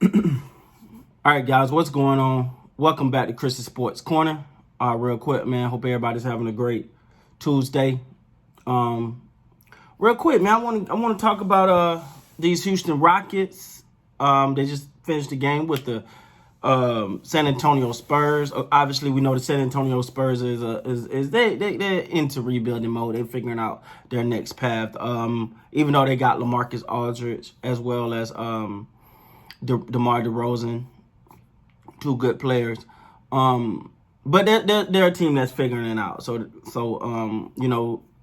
All right, guys, what's going on? Welcome back to Chris's Sports Corner. Real quick, man. Hope everybody's having a great Tuesday. Um, Real quick, man. I want to talk about these Houston Rockets. They just finished the game with the San Antonio Spurs. Obviously, we know the San Antonio Spurs they're into rebuilding mode. They're figuring out their next path. Even though they got LaMarcus Aldridge as well as DeMar DeRozan, two good players. But they're a team that's figuring it out. So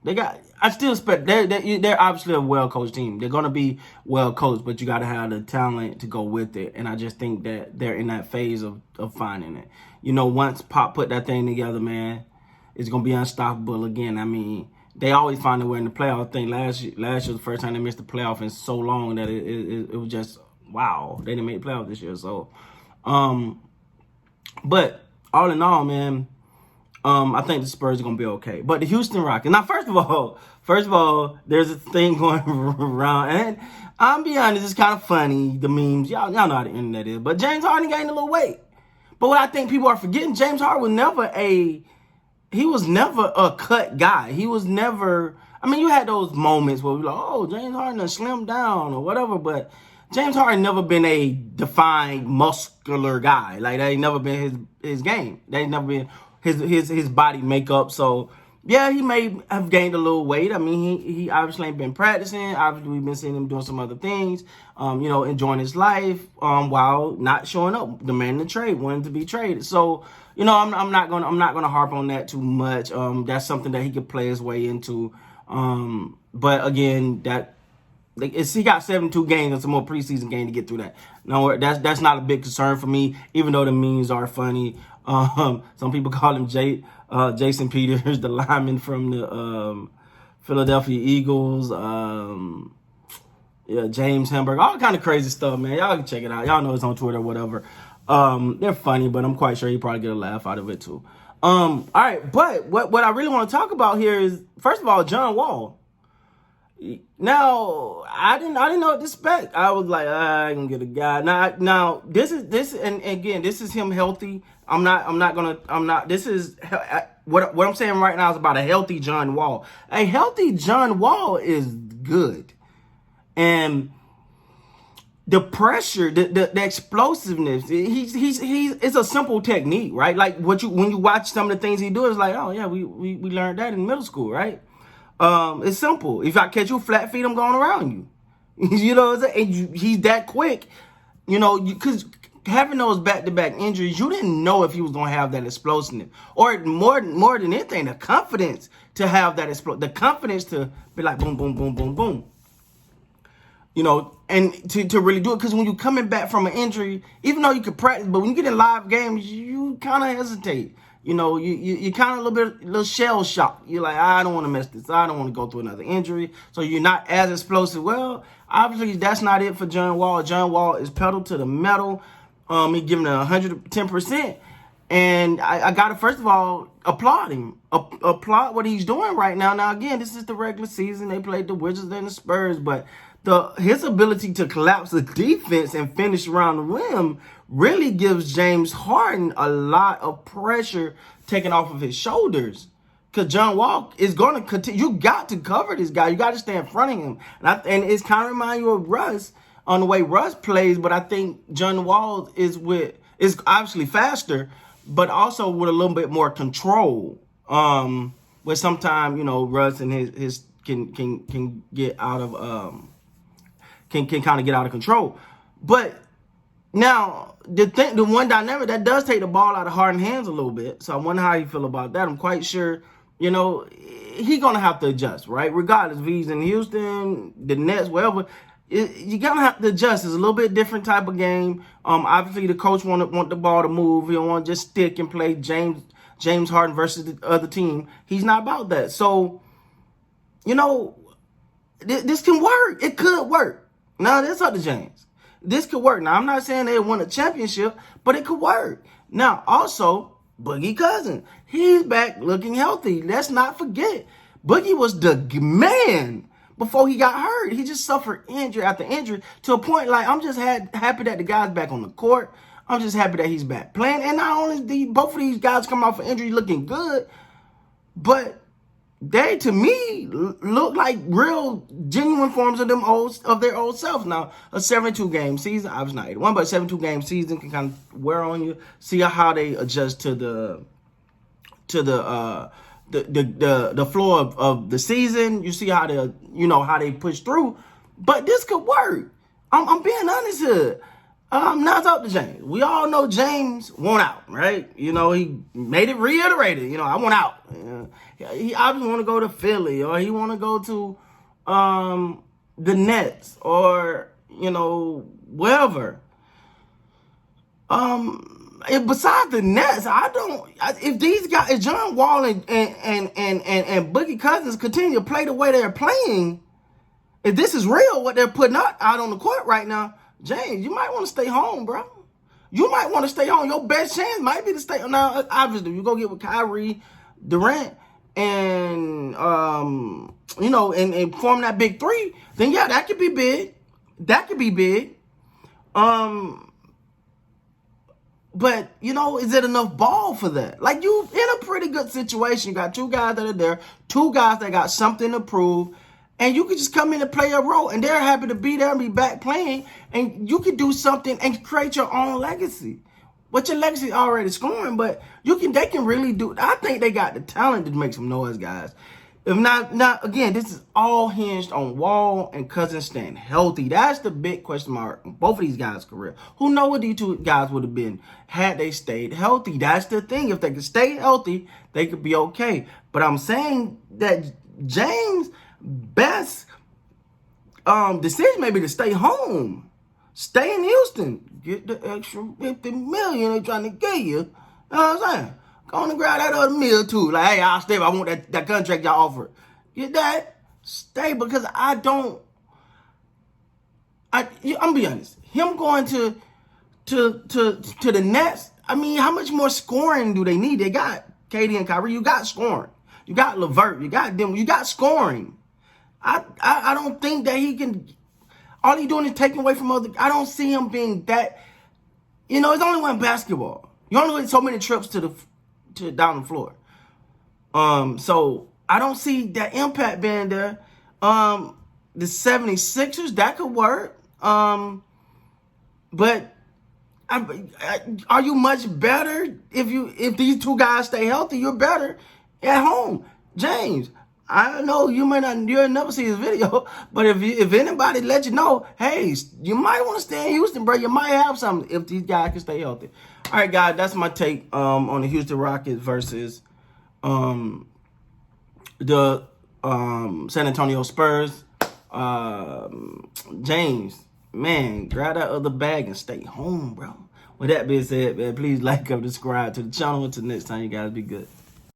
they got. I still expect they're obviously a well coached team. They're gonna be well coached, but you got to have the talent to go with it. And I just think that they're in that phase of finding it. Once Pop put that thing together, man, it's gonna be unstoppable again. I mean, they always find a way in the playoff. I think last year was the first time they missed the playoff in so long that it was just wow. They didn't make the playoff this year. So, but all in all, man, I think the Spurs are gonna be okay. But the Houston Rockets. Now, first of all, there's a thing going around, and I'll be honest, it's kind of funny. The memes, y'all know how the internet is. But James Harden gained a little weight. But what I think people are forgetting, James Harden was never a cut guy. He was never. I mean, you had those moments where we were like, oh, James Harden done slimmed down or whatever, but James Harden never been a defined muscular guy. Like, that ain't never been his game. That ain't never been his body makeup. So yeah, he may have gained a little weight. I mean, he obviously ain't been practicing. Obviously, we've been seeing him doing some other things. Enjoying his life while not showing up, demanding the trade, wanting to be traded. So I'm not gonna harp on that too much. That's something that he could play his way into. But again, he got 72 games and some more preseason game to get through that. No, that's not a big concern for me, even though the memes are funny. Some people call him Jason Peters, the lineman from the Philadelphia Eagles. James Hamburg, all kind of crazy stuff, man. Y'all can check it out. Y'all know it's on Twitter or whatever. They're funny, but I'm quite sure you probably get a laugh out of it too. All right, but what I really want to talk about here is, first of all, John Wall. Now, I didn't know what to expect. I was like, I can get a guy. Now this is him healthy. This is what I'm saying right now is about a healthy John Wall. A healthy John Wall is good. And the pressure, the explosiveness, it's a simple technique, right? Like when you watch some of the things he do, it's like, oh yeah, we learned that in middle school, right? It's simple. If I catch you flat feet, I'm going around you. You know what I'm saying? And he's that quick. Because having those back-to-back injuries, you didn't know if he was going to have that explosiveness. Or more than anything, the confidence to have that the confidence to be like boom, boom, boom, boom, boom. And to really do it. Because when you're coming back from an injury, even though you can practice, but when you get in live games, you kind of hesitate. You kind of a little shell shock. You're like, I don't want to mess this. I don't want to go through another injury. So you're not as explosive. Well, obviously that's not it for John Wall. John Wall is pedal to the metal. He's giving it 110%. And I got to, first of all, applaud him. Applaud what he's doing right now. Now, again, this is the regular season. They played the Wizards and the Spurs. But his ability to collapse the defense and finish around the rim really gives James Harden a lot of pressure taken off of his shoulders. Because John Wall is going to continue. You got to cover this guy. You got to stay in front of him. And it's kind of remind you of Russ on the way Russ plays. But I think John Wall is obviously faster, but also with a little bit more control. Where sometimes, Russ and his can get out of can kind of get out of control. But now the one dynamic that does take the ball out of Harden's hands a little bit. So I wonder how you feel about that. I'm quite sure, he's gonna have to adjust, right? Regardless if he's in Houston, the Nets, wherever, you're gonna have to adjust. It's a little bit different type of game. Obviously the coach want the ball to move. He don't want to just stick and play James Harden versus the other team. He's not about that. So, this can work. It could work. Now, that's up to James. This could work. Now, I'm not saying they won a championship, but it could work. Now, also, Boogie Cousins, he's back looking healthy. Let's not forget, Boogie was the man before he got hurt. He just suffered injury after injury to a point like I'm just happy that the guy's back on the court. I'm just happy that he's back playing. And not only both of these guys coming off of injury looking good, but they, to me, look like real, genuine forms of their old selves. Now, a 72-game season, obviously not 81, but a 72-game season can kind of wear on you. See how they adjust to the floor of the season. You see how they push through. But this could work. I'm being honest here. Now it's up to James. We all know James want out, right? He made it reiterated. I want out. He obviously want to go to Philly, or he want to go to the Nets, or wherever. Besides the Nets, if these guys, if John Wall and Boogie Cousins continue to play the way they're playing, if this is real, what they're putting out on the court right now, James, you might want to stay home, bro. You might want to stay home. Your best chance might be to stay home. Now, obviously, you go get with Kyrie, Durant, and and form that big three, then yeah, that could be big. That could be big. But, is it enough ball for that? Like, you in a pretty good situation. You got two guys that are there, two guys that got something to prove, and you could just come in and play a role, and they're happy to be there and be back playing, and you could do something and create your own legacy. But your legacy already scoring, but they can really do. I think they got the talent to make some noise, guys. If not, again, this is all hinged on Wall and Cousins staying healthy. That's the big question mark on both of these guys' career. Who knows what these two guys would have been had they stayed healthy? That's the thing. If they could stay healthy, they could be okay. But I'm saying that James' best decision may be to stay home. Stay in Houston. Get the extra $50 million they're trying to give you. You know what I'm saying? Go on and grab that other meal too. Like, hey, I'll stay if I want that contract y'all offer. Get that. Stay, because I'm be honest. Him going to the Nets, I mean, how much more scoring do they need? They got KD and Kyrie. You got scoring. You got LeVert. You got them. You got scoring. I don't think that he can. All he doing is taking away from other. I don't see him being that. It's only one basketball. You only get so many trips to down the floor. So I don't see that impact being there. The 76ers, that could work. But are you much better if these two guys stay healthy? You're better at home, James. I know you'll never see this video, but if anybody let you know, hey, you might want to stay in Houston, bro. You might have something if these guys can stay healthy. All right, guys, that's my take on the Houston Rockets versus the San Antonio Spurs. James, man, grab that other bag and stay home, bro. With that being said, man, please like, subscribe to the channel. Until next time, you guys be good.